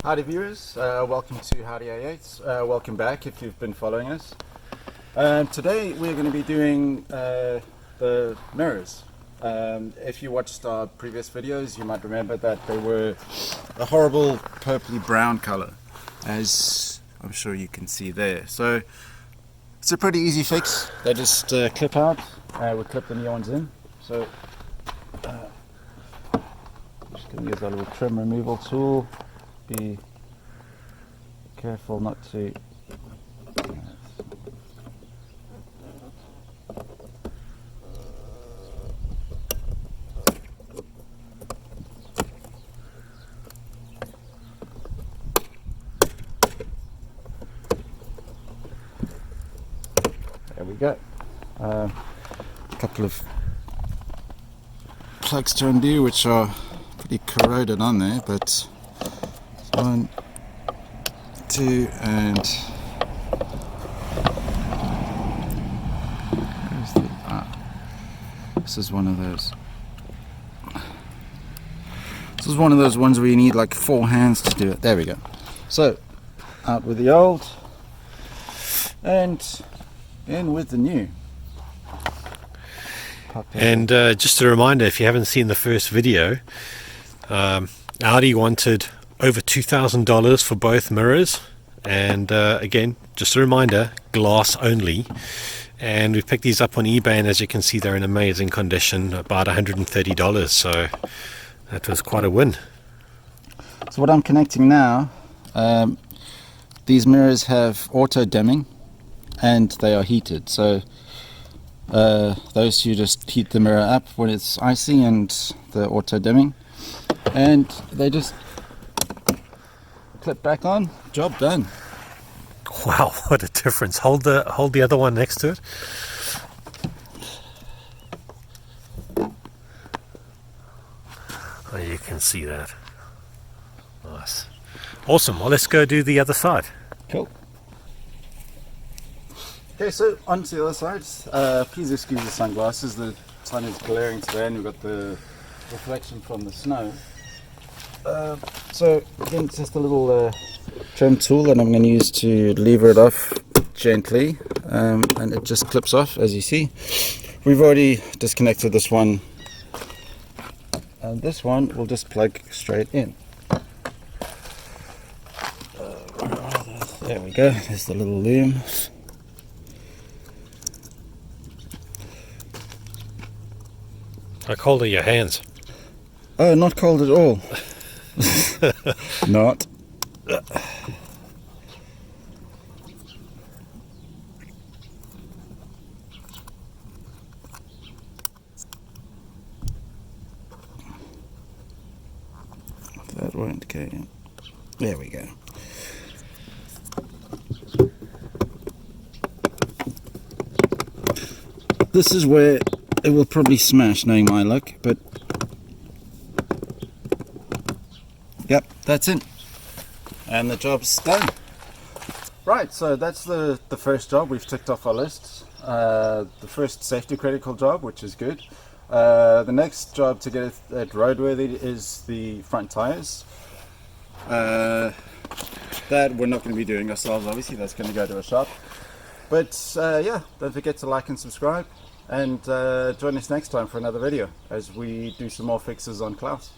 Howdy viewers, welcome to Howdy A8. Welcome back if you've been following us. Today we're going to be doing the mirrors. If you watched our previous videos, you might remember that they were a horrible purpley brown color, as I'm sure you can see there. So it's a pretty easy fix. They just clip out. We clip the neons in. So just going to use our little trim removal tool. Be careful not to there we go. A couple of plugs to undo which are pretty corroded on there, but 1, 2, and where's the, this is one of those. This is one of those ones where you need like 4 hands to do it. There we go. So out with the old and in with the new. And just a reminder, if you haven't seen the first video, Audi wanted over $2,000 for both mirrors, and again, just a reminder, glass only. And we picked these up on eBay, and as you can see, they're in amazing condition, about $130, so that was quite a win. So what I'm connecting now, these mirrors have auto dimming and they are heated, so those two just heat the mirror up when it's icy and the auto dimming, and they just clip back on, job done. Wow, what a difference. Hold the other one next to it. Oh, you can see that. Nice. Awesome. Well, let's go do the other side. Cool. Okay, so on to the other side. Please excuse the sunglasses. The sun is glaring today and we've got the reflection from the snow. So again, it's just a little trim tool that I'm going to use to lever it off gently, and it just clips off, as you see. We've already disconnected this one, and this one will just plug straight in. There we go, there's the little loom. How cold are your hands? Oh, not cold at all. Not. That won't go in. There we go. This is where it will probably smash, knowing my luck, but yep, that's it. And the job's done. Right, so that's the first job we've ticked off our list. The first safety critical job, which is good. The next job to get it roadworthy is the front tires. That we're not going to be doing ourselves, obviously. That's going to go to a shop. But yeah, don't forget to like and subscribe, and join us next time for another video as we do some more fixes on Klaus.